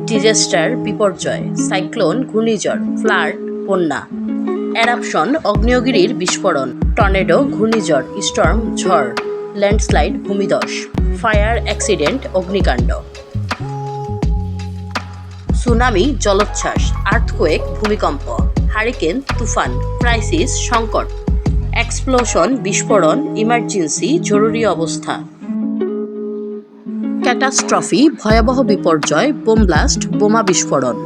Disaster বিপর্যয়, cyclone ঘূর্ণিঝড়, flood বন্যা, এরাপশন আগ্নেয়গিরির বিস্ফোরণ, টর্নেডো ঘূর্ণিঝড়, স্টর্ম ঝড়, ল্যান্ডস্লাইড ভূমিধস, ফায়ার অ্যাক্সিডেন্ট অগ্নিকাণ্ড, সুনামি জলোচ্ছ্বাস, আর্থকোয়েক ভূমিকম্প, হারিকেন তুফান, ক্রাইসিস সংকট, এক্সপ্লোশন বিস্ফোরণ, ইমার্জেন্সি জরুরি অবস্থা, ক্যাটাস্ট্রফি ভয়াবহ বিপর্যয়, বোম ব্লাস্ট বোমা বিস্ফোরণ,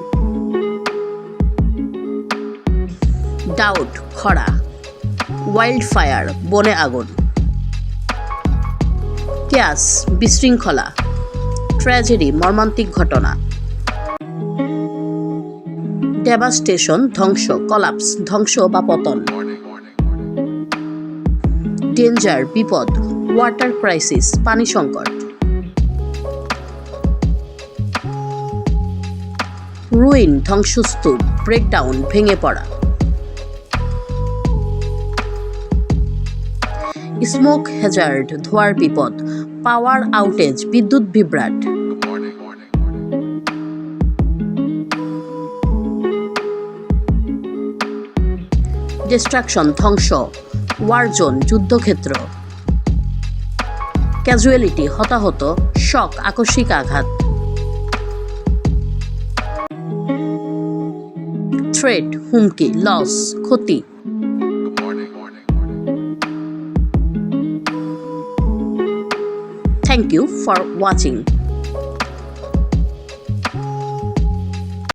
ডাউট খরা, ওয়াইল্ড ফায়ার বনে আগুন, কেয়াস বিশৃঙ্খলা, ট্র্যাজেডি মর্মান্তিক ঘটনা, ডেভাস্টেশন ধ্বংস, কলাপস ধ্বংস বা পতন, ডেঞ্জার বিপদ, ওয়াটার ক্রাইসিস পানি সংকট, রুইন ধ্বংসস্তূপ, ব্রেকডাউন ভেঙে পড়া, স্মোক হ্যাজার্ড ধোঁয়ার বিপদ, পাওয়ার আউটেজ বিদ্যুৎ বিভ্রাট, ডিস্ট্রাকশন ধ্বংস, ওয়ার জোন যুদ্ধক্ষেত্র, ক্যাজুয়ালিটি হতাহত, শক আকস্মিক আঘাত, থ্রেট হুমকি, লস ক্ষতি। Thank you for watching.